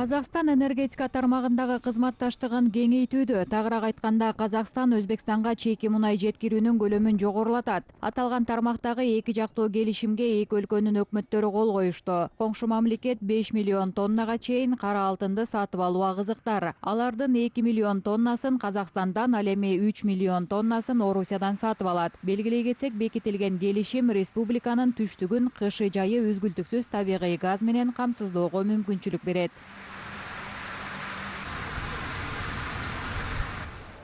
Қазақстан энергетика тармагындагы кызматташтыгын кеңейтүүдө. Тагыраак айтканда, Қазақстан Өзбекстанга чейки мунай жеткирүүнүн көлөмүн жогорулатат. Аталган тармактагы эки жактуу келишимге эки өлкөнүн өкмөттөрү кол коюшту. Коңшу мамлекет 5 миллион тоннага чейин кара алтынды сатып алууга кызыктар. Алардын 2 миллион тоннасын Казакстандан, ал эми 3 миллион тоннасын Орусиядан сатып алат. Белгилей кетсек, бекитилген келишим республиканын түштүгүн кышы жайы үзгүлтүксүз табигый газ менен камсыздоого мүмкүнчүлүк берет.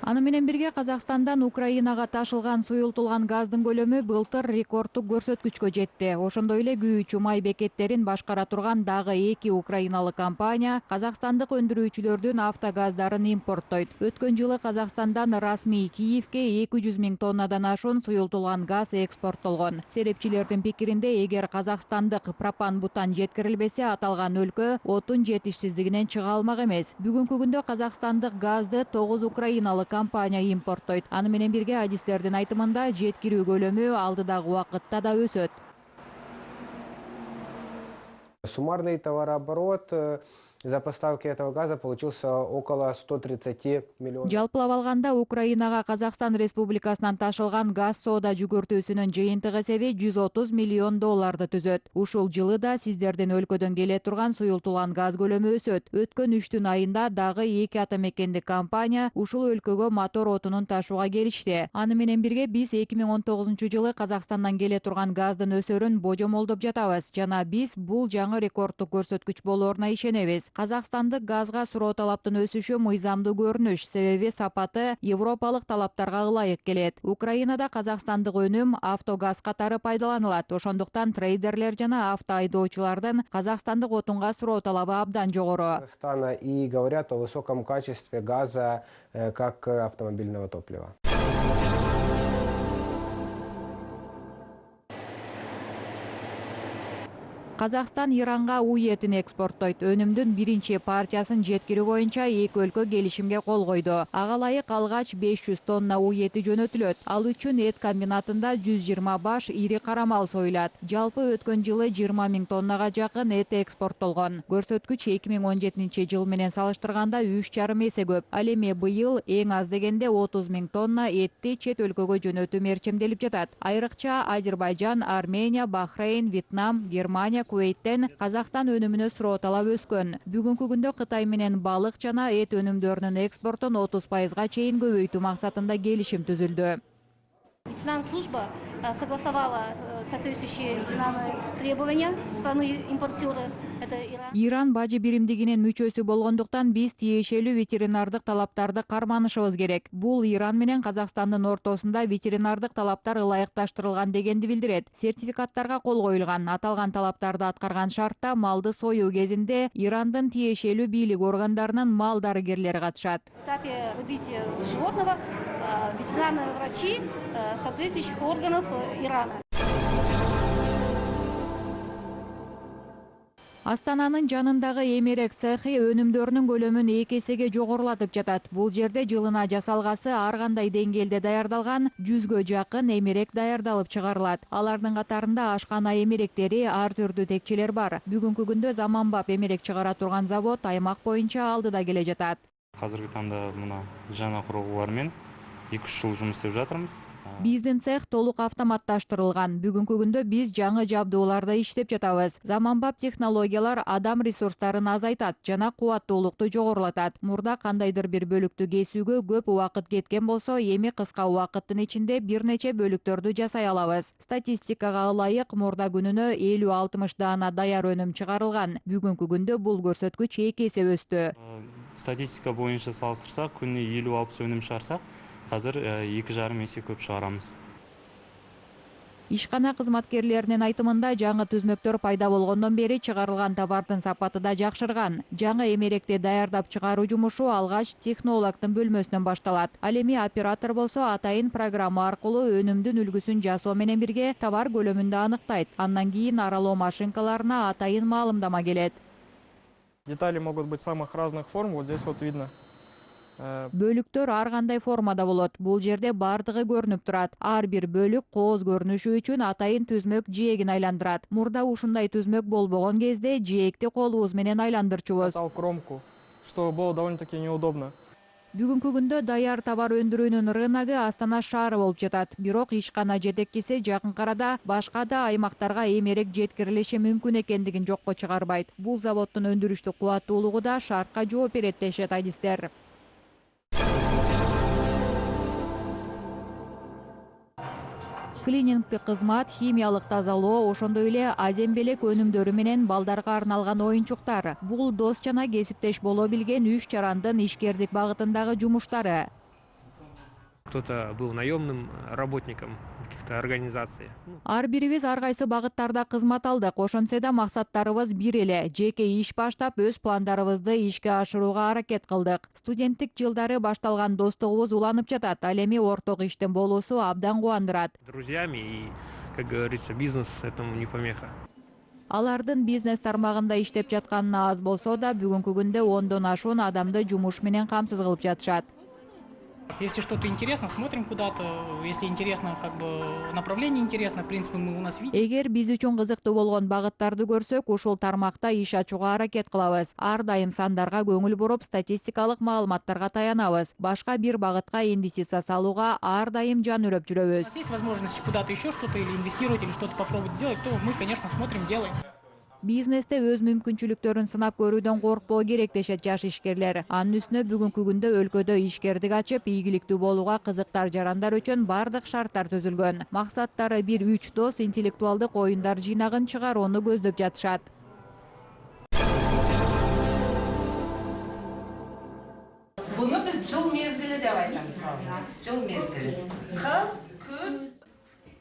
Аны менен бирге Казакстандан Украинага ташылган суюлтулган газдын көлөмү былтыр рекордтук көрсөткүчкө жетти. Ошондой эле күйүүчү май бекеттерин башкара турган дагы эки украиналык компания казакстандык өндүрүүчүлөрдүн автогаздарын импорттойт. Өткөн жылы Казакстандан расмий Киевке 200 000 тоннадан ашуун суюлтулган газ экспорттолгон. Серепчилердин пикиринде, эгер казакстандык пропан-бутан жеткирилбесе, аталган өлкө отун жетишсиздигинен чыга алмак эмес. Бүгүнкү күндө казакстандык газды 9 украиналык компания импорттойт. Аны менен бирге адистердин айтымында, жеткирүү көлөмү алдыдагы убакытта да өсөт. Суммарный товарооборот за поставки этого газа получился около 130 миллионов. Жалпылап алганда, Украинага Казакстан Республикасынан ташылган газ соода жүгүртүүсүнүн жыйынтык эсеби 130 миллион долларды түзөт. Ушул жылы да сиздердин өлкөдөн келе турган суюлтулган газ көлөмү өсөт. Өткөн 3 айында дагы эки атамекендик компания ушул өлкөгө мотор отунун ташууга келишти. Аны менен бирге биз 2019 жылы Казакстандан келе турган газдын өсөрүн божомолдоп жатабыз жана биз бул жаңы рекордтук көрсөткүч болооруна ишенебиз. Казакстандык газга суроо талаптын өсүшү мыйзамдуу көрүнүш, себеби сапаты европалык талаптарга ылайык келет. Украинада казакстандык өнүм автогаз катары пайдаланылат. Ошондуктан трейдерлер жана авто айдоочулардын казакстандык отунга суроо талабы абдан жогору. И говорят о высоком качестве газа как автомобильного топлива. Казакстан Иранга уй этин экспорттойт. Өнүмдүн биринчи партиясын жеткирүү боюнча эки өлкө келишимге кол койду. Ага ылайык алгач 500 тонна уй эти жөнөтүлөт. Ал үчүн эт комбинатында 120 баш ири кара мал союлат. Жалпы өткөн жылы 20 000 тоннага жакын эт экспорттолгон. Көрсөткүч 2017 жыл менен салыштырганда 3,5 эсе көп. Ал эми быйыл эң аз дегенде 30 000 тонна этти чет өлкөгө жөнөтүү мерчемделип жатат. Айрыкча Азербайжан, Армения, Бахрейн, Вьетнам, Германия, Кувейттен Казакстан өнүмүнө суроо талап өскөн. Бүгүнкү күндө Кытай менен балык жана эт өнүмдөрүнүн экспортун 30% чейин көбөйтүү максатында келишим түзүлдү. Ветеринарная служба согласовала соответствующие ветеринарные требования страны импортера. Это Иран. Иран бажы биримдигинин мүчөсү болгондуктан биз тиешелүү ветеринардык талаптарды карманышыбыз керек. Бул Иран менен Казакстандын ортосунда ветеринардык талаптар ылайыкташтырылган дегенди билдирет. Сертификаттарга кол коюлган. Аталган талаптарды аткарган шартта малды союу кезинде Ирандын тиешелүү бийлик органдарынын мал дарыгерлери катышат. В этапе выбития животного ветеринарные врачи соответствующих органов Ирана. Астананын жанындагы эмерек цехи өнүмдөрүнүн көлөмүн 2 эсеге жогорулатып жатат. Бул жерде жылына жасалгасы ар кандай деңгээлде даярдалган 100гө жакын эмерек даярдалып чыгарылат. Алардын катарында ашкана эмеректери, ар түрдүү текчелер бар. Бүгүнкү күндө заманбап эмерек чыгара турган завод аймак боюнча алдыда келе жатат. Азыркы таңда мына жаңа курулгулар менен 2-3 жыл жұмыс істеп жатырмыз. Биздин цех толук автоматташтырылган. Бүгүнкү күндө биз жаңы жабдууларда иштеп жатабыз. Заманбап технологиялар адам ресурстарын азайтат жана кубаттуулукту жогорулатат. Мурда кандайдыр бир бөлүктү кесүүгө көп убакыт кеткен болсо, эми кыска убакыттын ичинде бир нече бөлүктөрдү жасай алабыз. Статистикага ылайык, мурда күнүнө 50-60 даана даяр өнүм чыгарылган. Бүгүнкү күндө бул көрсөткүч 2 эсе өстү. Статистика боюнча салыштырсак, күнүнө 50-60 өнүм чыгарсак, азыр 2,5 эсе көп чыгарамыз. Ишкана кызматкерлеринин айтымында, жаңы түзмөктөр пайда болгондон бери чыгарылган товардын сапаты да жакшырган. Жаңы эмеректи даярдап чыгаруу жумушу алгач технологдун бөлмөсүнөн башталат. Ал эми оператор болсо атайын программа аркылуу өнүмдүн үлгүсүн жасоо менен бирге товар көлөмүн да аныктайт. Андан кийин аралоо машинкаларына атайын маалымдама келет. Детали могут быть самых разных форм. Вот здесь вот видно Бөлүктөр ар кандай формада болот. Бул жерде бардыгы көрүнүп турат. Ар бир бөлүк кооз көрүнүшү үчүн атайын түзмөк жээгин айландырат. Мурда ушундай түзмөк болбогон кезде жээгти колубуз менен айландырчубуз. Катал кромку, что было довольно-таки неудобно. Бүгүнкү күндө даяр товар өндүрүүнүн рыногу Астана шаары болуп жатат. Бирок ишкана жетекчиси жакынкы арада башка да аймактарга эмерек жеткирилиши мүмкүн экендигин жокко чыгарбайт. Бул заводдун өндүрүштүк кубаттуулугу да шартка жооп берет дешет адистер. Клинингдик кызмат, химиялык тазалоо, ошондой эле азембелек өнүмдөрү менен балдарга арналган оюнчуктар. Бул дос жана кесиптеш боло билген 3 жарандын ишкердик багытындагы жумуштары. Кто-то был наемным работником каких-то организаций. Ар бирибиз ар кайсы багыттарда кызмат алдык. Ошентсе да максаттарыбыз бир эле. Жеке иш баштап, өз пландарыбызды ишке ашырууга аракет кылдык. Студенттик жылдары башталган достугубуз уланып жатат. Ал эми орток иштин болуусу абдан кубандырат. Друзьями и, как говорится, бизнес этому не помеха. Алардын бизнес тармагында иштеп жатканына аз болсо да, бүгүнкү күндө 10дон ашуун адамды жумуш менен камсыз кылып жатышат. Если что-то интересно, смотрим куда-то. Если интересно, как бы направление интересно, в принципе, мы у нас видим. Эгер биз үчүн кызыктуу болгон багыттарды көрсөк, ушул тармакта иш ачууга аракет кылабыз. Ар дайым сандарга көңүл буруп, статистикалык маалыматтарга таянабыз. Башка бир багытка инвестиция салууга ар дайым жан үрөп У жүрөбүз. нас есть возможность куда-то еще что-то или инвестировать, или что-то попробовать сделать, то мы, конечно, смотрим, делаем. Бизнесте өз мүмкүнчүлүктөрүн сынап көрүүдөн коркпоо керек дешет жаш ишкерлер. Анын үстүнө бүгүнкү күндө өлкөдө ишкердик ачып, ийгиликтүү болууга кызыктар жарандар үчүн бардык шарттар түзүлгөн. Максаттары бир 3 дос интеллектуалдык оюндар жыйнагын чыгарууну көздөп жатышат. Буну биз жыл мезгили деп айтабыз. Жыл мезгили. Кыз, күз.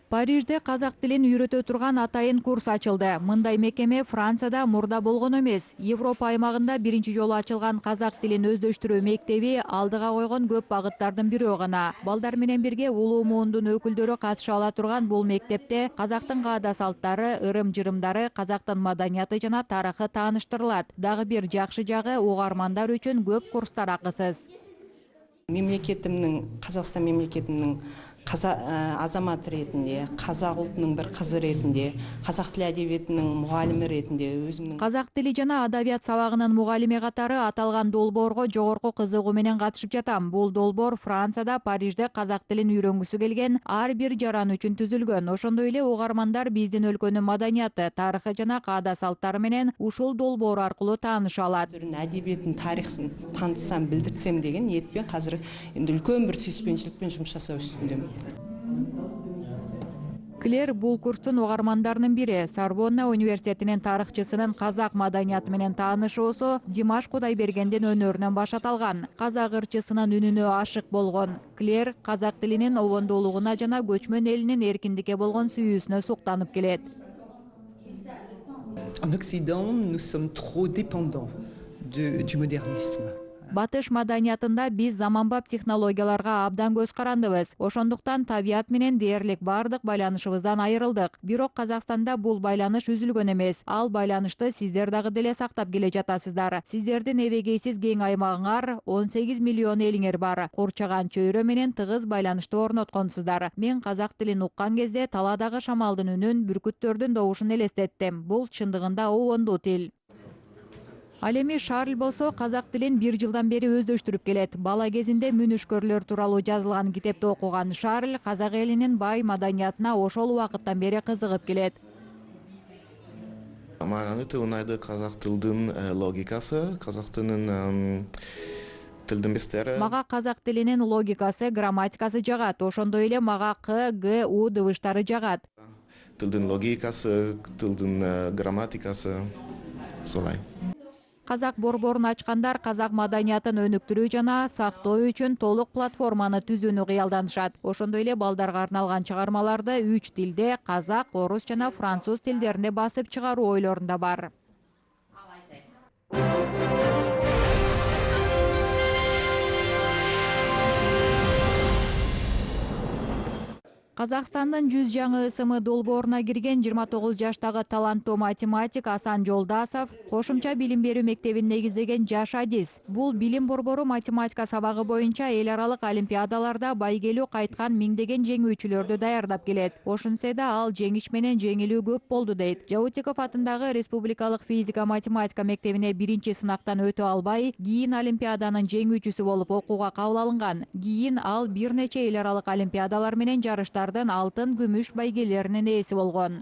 Парижде казак тилин үйрөтө турган атайын курс ачылды. Мындай мекеме Францияда мурда болгон эмес. Европа аймагында биринчи жолу ачылган казак тилин өздөштүрүү мектеби алдыга койгон көп багыттардын бирөө гана. Балдар менен бирге улуу муундун өкүлдөрү катыша ала турган бул мектепте казактын каада салттары, ырым-жырымдары, казактын маданияты жана тарыхы тааныштырылат. Дагы бир жакшы жагы угармандар үчүн көп курстар акысыз. Мемлекетимдин, Казакстан мемлекетимдин азаматы ретинде, казак ултунун бир кызы ретинде, казак тили адебиятынын мугалими ретинде өзүмдүн Казак тили жана адабият сабагынын мугалими катары аталган долбоорго жогорку кызыгуу менен катышып жатам. Бул долбоор Францияда, Парижде казак тилин үйрөнгүсү келген ар бир жаран үчүн түзүлгөн. Ошондой эле угармандар биздин өлкөнүн маданияты, тарыхы жана каада салттары менен ушул долбоор аркылуу тааныша алат. адебиятын, тарыхын таанытсам, билдирсем деген ниетпен азыр энди үлкөн бир сүйүспенчиликпен жумуш жасоо үстүндөмүн. Клер бул курстун угармандарынын бири. Сорбонна университетинин тарыхчысынын казак маданияты менен таанышуусу Димаш Кудайбергендин өнөрүнөн башталган. Казак ырчысынын үнүнө ашык болгон Клер казак тилинин обондуулугуна жана көчмөн элинин эркиндикке болгон сүйүүсүнө суктанып келет. En Occident, nous sommes trop dépendants du modernisme. Батыш маданиятында биз заманбап технологияларга абдан көз карандыбыз. Ошондуктан табият менен дээрлик бардык байланышыбыздан айрылдык. Бирок Казакстанда бул байланыш үзүлгөн эмес. Ал байланышты сиздер дагы деле сактап келе жатасыздар. Сиздердин эбегейсиз кең аймагыңар 18 миллион элиңер бар. Курчаган чөйрө менен тыгыз байланышты орнотконсуздар. Мен казак тилин уккан кезде таладагы шамалдын үнүн, бүркүттөрдүн добушун элестеттим. Бул чындыгында обондуу тил. Ал эми Шарль болсо казак тилин 1 жылдан бери өздөштүрүп келет. Бала кезинде мүнүшкөрлөр тууралуу жазылган китепти окуган Шарль казак элинин бай маданиятына ошол убакыттан бери кызыгып келет. Мага өтө унайды казак тилдин логикасы, казак тилинин тилдин бестери. Мага казак тилинин логикасы, грамматикасы жагат. Ошондой эле мага К, Г, У дыбыштары жагат. Тилдин логикасы, тилдин грамматикасы солай. Казак борборун ачкандар казак маданиятын өнүктүрүү жана сактоо үчүн толук платформаны түзүүнү кыялданышат. Ошондой эле балдарга арналган чыгармаларды 3 тилде, казак, орус жана француз тилдеринде басып чыгаруу ойлорунда бар. Казакстандын 100 жаңы ысымы долбооруна кирген 29 жаштагы таланттуу математик Асан Жолдасов кошумча билим берүү мектебин негиздеген жаш адис. Бул билим борбору математика сабагы боюнча эл аралык олимпиадаларда байгелүү кайткан миңдеген жеңүүчүлөрдү даярдап келет. Ошентсе да ал жеңиш менен жеңилүү көп болду дейт. Жаутеков атындагы Республикалык физика математика мектебине биринчи сынактан өтө албай, кийин олимпиаданын жеңүүчүсү болуп окууга кабыл алынган. Кийин ал бир нече эл аралык олимпиадалар менен жарыштар алтын, күмүш байгелеринин ээси болгон.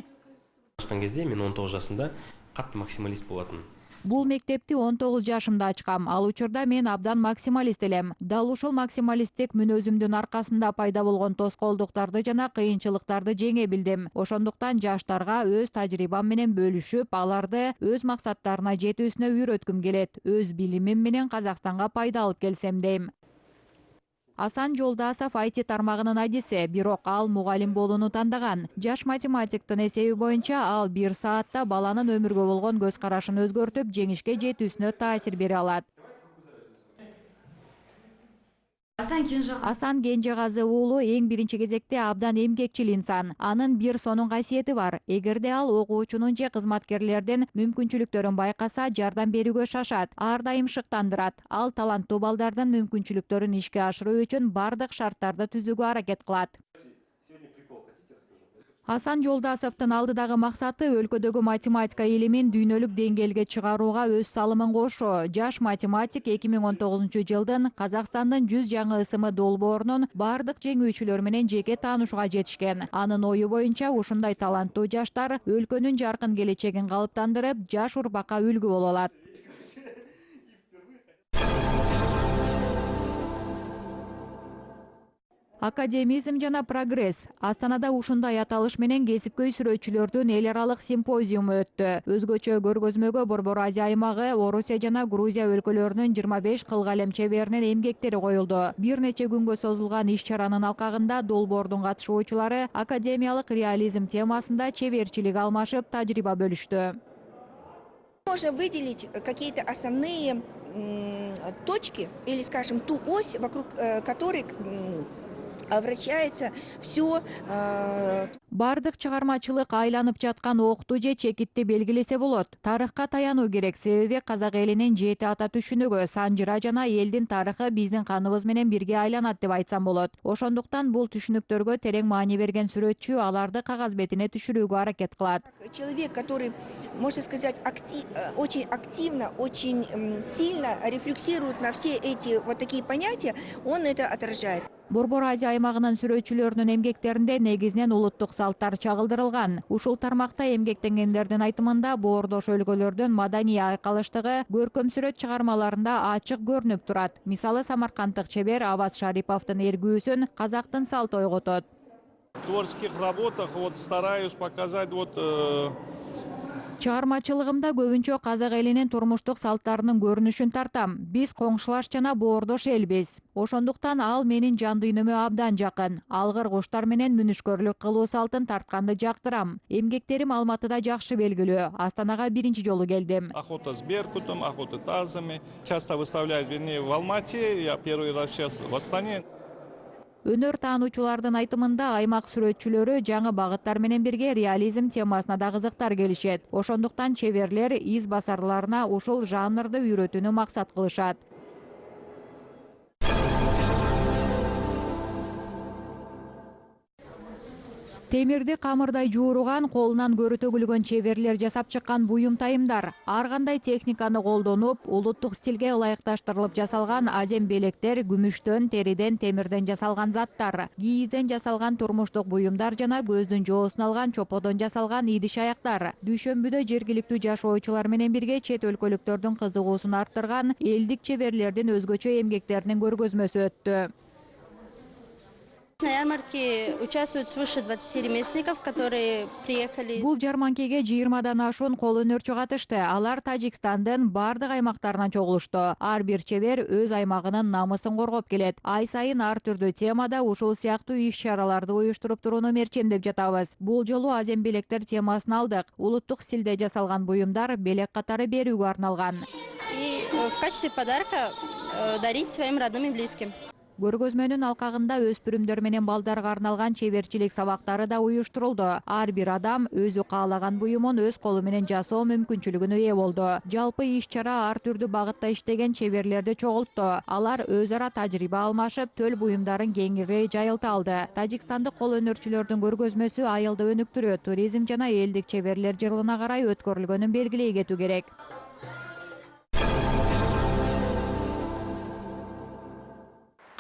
Ачкан кезде мен 19 жашымда катты максималист болатын. Бул мектепти 19 жашымда ачкам. Ал учурда мен абдан максималист элем. Дал ушул максималисттик мүнөзүмдүн аркасында пайда болгон тоскоолдуктарды жана кыйынчылыктарды жеңе билдим. Ошондуктан жаштарга өз тажрыйбам менен бөлүшүп, аларды өз максаттарына жетүүсүнө үйрөткүм келет. Өз билимим менен Казакстанга пайда алып келсем дейм. Асан Жолдасов IT тармагынын адиси, бирок ал мугалим болууну тандаган. Жаш математиктин эсеби боюнча ал 1 саатта баланын өмүргө болгон көз карашын өзгөртүп, жеңишке жетүүсүнө таасир бере алат. Асан Кенжегазы уулу эң биринчи кезекте абдан эмгекчил инсан. Анын бир сонун касиети бар. Эгерде ал окуучунун же кызматкерлердин мүмкүнчүлүктөрүн байкаса, жардам берүүгө шашат. Ар дайым шыктандырат. Ал таланттуу балдардын мүмкүнчүлүктөрүн ишке ашыруу үчүн бардык шарттарды түзүүгө аракет кылат. Асан Жолдасовдун алдыдагы максаты өлкөдөгү математика илимин дүйнөлүк деңгээлге чыгарууга өз салымын кошуу. Жаш математик 2019-жылдын Казакстандын 100 жаңы ысымы долбоорунун бардык жеңүүчүлөр менен жеке таанышууга жетишкен. Анын ою боюнча ушундай таланттуу жаштар өлкөнүн жаркын келечегин калыптандырып, жаш урпакка үлгү боло алат. Академизм жана прогресс. Астанада ушундай аталыш менен кесипкөй сүрөтчүлөрдүн эл аралык симпозиуму өттү. Өзгөчө көргөзмөгө Борбор Азия аймагы, Орусия жана Грузия өлкөлөрүнүн 25 кылгалем чеберинин эмгектери коюлду. Бир нече күнгө созулган иш-чаранын алкагында долбоордун катышуучулары академиялык реализм темасында чеберчилик алмашып, тажрыйба бөлүштү. Можно выделить какие-то основные точки или, скажем, ту ось, вокруг которой вращается все. Бардык чыгармачылык айланып жаткан окту же чекитти белгилесе болот. Тарыхка таянуу керек, себеби казак элинин 7 ата түшүнүгү, санжыра жана элдин тарыхы биздин каныбыз менен бирге айланат деп айтсам болот. Ошондуктан бул түшүнүктөргө терең маани берген сүрөтчү аларды кагаз бетине түшүрүүгө аракет кылат. Человек, который, можно сказать, очень активно, очень сильно рефлексирует на все эти вот такие понятия, он это отражает. Борбор Азия аймагынын сүрөтчүлөрүнүн эмгектеринде негизинен улуттук салттар чагылдырылган. Ушул тармакта эмгектенгендердин айтымында боордош өлкөлөрдүн маданий айкалыштыгы көркөм сүрөт чыгармаларында ачык көрүнүп турат. Мисалы, самаркандтык чебер Аваз Шариповдун эргүүсүн казактын салты ойготот. В творческих работах стараюсь показать Чыгармачылыгымда көбүнчө казак элинин турмуштук салттарынын көрүнүшүн тартам. Биз коңшулаш жана боордош элбиз. Ошондуктан ал менин жан дүйнөмө абдан жакын. Алгыр куштар менен мүнүшкөрлүк кылуу салтын тартканды жактырам. Эмгектерим Алматыда жакшы белгилүү. Астанага биринчи жолу келдим. Охота с беркутом, охота тазами. Часто выставляюсь, вернее, в Алмате. Я первый раз сейчас в Астане. Өнөр таануучулардын айтымында аймак сүрөтчүлөрү жаңы багыттар менен бирге реализм темасына да кызыктар келишет. Ошондуктан чеберлер из басарларына ушул жанрды үйрөтүүнү максат кылышат. Темирди камырдай жууруган, колунан көрү төгүлгөн чеберлер жасап чыккан буюм тайымдар. Ар кандай техниканы колдонуп, улуттук стилге ылайыкташтырылып жасалган азем белектер, күмүштөн, териден, темирден жасалган заттар, кийизден жасалган турмуштук буюмдар жана көздүн жоосун алган чоподон жасалган идиш аяктар. Дүйшөмбүдө жергиликтүү жашоочулар менен бирге чет өлкөлүктөрдүн кызыгуусун арттырган элдик чеберлердин өзгөчө эмгектеринин көргөзмөсү өттү. На ярмарке участвуют свыше 20 ремесленников, которые приехали. Бул жарманкеге 20-дан ашуун кол өнөрчү катышты. Алар Тажикстандын бардык аймактарынан чогулушту. Ар бир чебер өз аймагынын намысын коргоп келет. Ай сайын ар түрдүү темада ушул сыяктуу иш-чараларды уюштуруп турууну мерчемдеп жатабыз. Бул жолу азем белектер темасын алдык. Улуттук стилде жасалган буюмдар белек катары берүүгө арналган. И в качестве подарка дарить своим родным и близким. Көргөзмөнүн алкагында өспүрүмдөр менен балдарга арналган чеберчилик сабактары да уюштурулду. Ар бир адам өзү каалаган буюмун өз колу менен жасоо мүмкүнчүлүгүнө ээ болду. Жалпы иш-чара ар түрдүү багытта иштеген чеберлерди чогултту. Алар өз ара тажрыйба алмашып, төл буюмдарын кеңири жайылта алды. Тажикстандык кол өнөрчүлөрдүн көргөзмөсү айылды өнүктүрүү, туризм жана элдик чеберлер жылына карай өткөрүлгөнүн белгилей кетүү керек.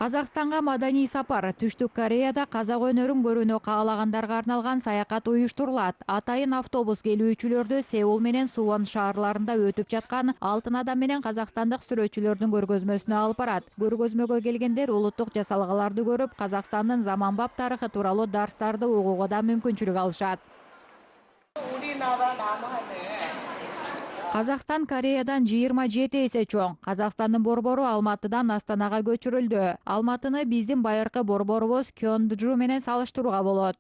Казакстанга маданий сапар. Түштүк Кореяда казак өнөрүн көрүүнү каалагандарга арналган саякат уюштурулат. Атайын автобус келүүчүлөрдү Сеул менен Сувон шаарларында өтүп жаткан Алтын адам менен казакстандык сүрөтчүлөрдүн көргөзмөсүнө алып барат. Көргөзмөгө келгендер улуттук жасалгаларды көрүп, Казакстандын заманбап тарыхы тууралуу дарстарды угууга да мүмкүнчүлүк алышат. Казакстан Кореядан 27 эсе чоң. Казакстандын борбору Алматыдан Астанага көчүрүлдү. Алматыны биздин байыркы борборубуз Кёнджу менен салыштырууга болот.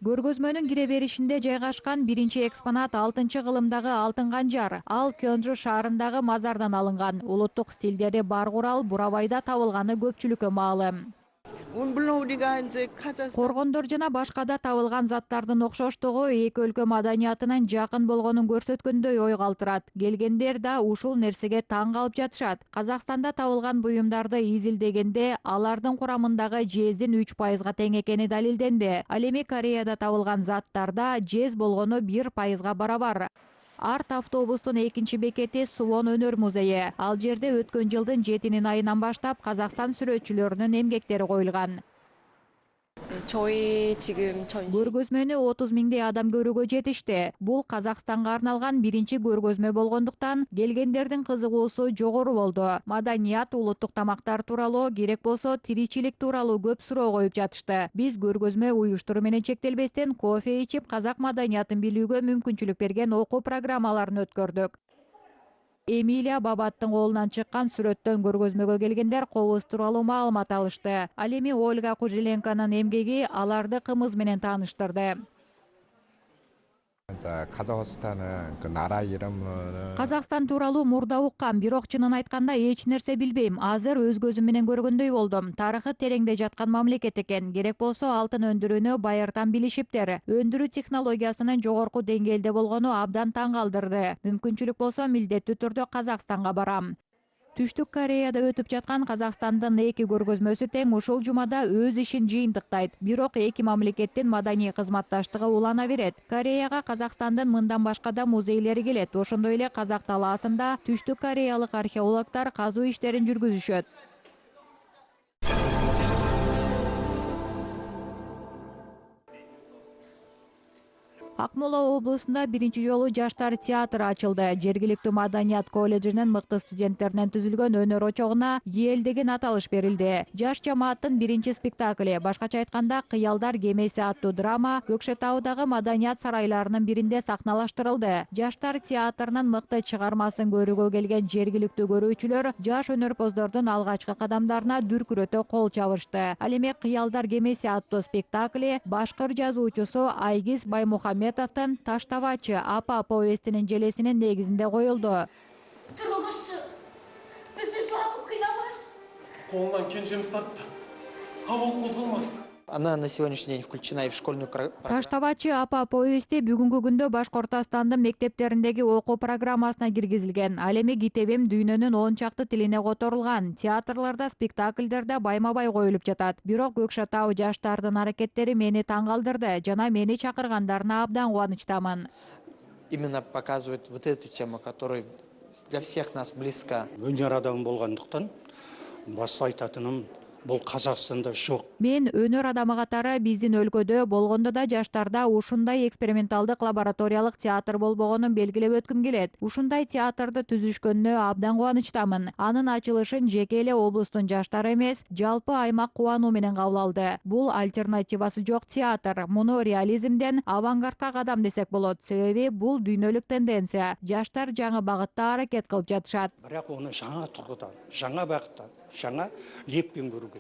Көргөзмөнүн кире беришинде жайгашкан биринчи экспонат 6-кылымдагы алтын канжар. Ал Кёнджу шаарындагы мазардан алынган. Улуттук стилдери бар курал Бурабайда табылганы көпчүлүккө маалым. Коргондор жана башкада табылган заттардын окшоштугу эки өлкө маданиятынын жакын болгонун көрсөткөндөй ой калтырат. Келгендер да ушул нерсеге таң калып жатышат. Казакстанда табылган буюмдарды изилдегенде алардын курамындагы жездин 3%га тең экени далилденди. Ал эми Кореяда табылган заттарда жез болгону 1%га барабар. Арт автобустун экинчи бекети Сувон өнөр музейи. Ал жерде өткөн жылдын 7 айынан баштап Казакстан сүрөтчүлөрүнүн эмгектери коюлган. Көргөзмөнү 30 миңдей адам көрүүгө жетишти. Бул Казакстанга арналган биринчи көргөзмө болгондуктан келгендердин кызыгуусу жогору болду. Маданият, улуттук тамактар тууралуу, керек болсо тиричилик тууралуу көп суроо коюп жатышты. Биз көргөзмө уюштуруу менен чектелбестен кофе ичип, казак маданиятын билүүгө мүмкүнчүлүк берген окуу программаларын өткөрдүк. Эмилия Бабаттын колунан чыккан сүрөттөн көргөзмөгө келгендер кобуз тууралуу маалымат алышты. Ал эми Ольга Кужеленканын эмгеги аларды кымыз менен тааныштырды. Казакстан тууралуу мурда уккам, бирок чынын айтканда эч нерсе билбейм. Азыр өз көзүм менен көргөндөй болдум. Тарыхы тереңде жаткан мамлекет экен. Керек болсо алтын өндүрүүнү байыртан билишиптер. Өндүрүү технологиясынын жогорку деңгээлде болгону абдан таң калтырды. Мүмкүнчүлүк болсо милдеттүү түрдө Казакстанга барам. Түштүк Кореяда өтүп жаткан Казакстандын эки көргөзмөсү тең ушул жумада өз ишин жыйынтыктайт. Бирок эки мамлекеттин маданий кызматташтыгы улана берет. Кореяга Казакстандын мындан башка да музейлери келет. Ошондой эле Казак талаасында түштүк кореялык археологдор казуу иштерин жүргүзүшөт. Акмола облусунда биринчи жолу жаштар театры ачылды. Жергиликтүү маданият колледжинин мыкты студенттеринен түзүлгөн өнөр очогуна ел деген аталыш берилди. Жаш жамааттын биринчи спектакли, башкача айтканда Кыялдар кемеси аттуу драма Көкшетаудагы маданият сарайларынын биринде сахналаштырылды. Жаштар театрынын мыкты чыгармасын көрүүгө келген жергиликтүү көрүүчүлөр жаш өнөрпоздордун алгачкы кадамдарына дүркүрөтө кол чабышты. Ал эми Кыялдар кемеси аттуу спектакли башкыр жазуучусу Айгиз Баймухаммедовдун Таштабачы апа повестинин желесинин негизинде коюлду. Колунан кенжемиз тартты. А ол козголмады. Она на сегодняшний день включена и в школьную программу. Таштабачы апа повести бүгүнкү күндө Башкортостандын мектептериндеги окуу программасына киргизилген. Ал эми китебим дүйнөнүн 10 чакты тилине которулган. Театрларда, спектакльдерде байма-бай коюлуп жатат. Бирок Көкшетау жаштардын аракеттери мени таң калтырды жана мени чакыргандарына абдан кубанычтамын. Именно показывает вот эту тему, которая для всех нас близка. Өнөр адамы болгондуктан башка айтатыным бул Казакстанда жок. Мен өнөр адамы катары биздин өлкөдө болгондо да жаштарда ушундай эксперименталдык лабораториялык театр болбогонун белгилеп өткүм келет. Ушундай театрды түзүшкөнүнө абдан кубанычтамын. Анын ачылышын жеке эле облустун жаштары эмес, жалпы аймак кубануу менен кабыл алды. Бул альтернативасы жок театр. Муну реализмден авангардка кадам десек болот. Себеби бул дүйнөлүк тенденция. Жаштар жаңы багытта аракет кылып жатышат. Бирок уну жаңа тургудан, жаңа багыттан, жаңа леппен көрүүгө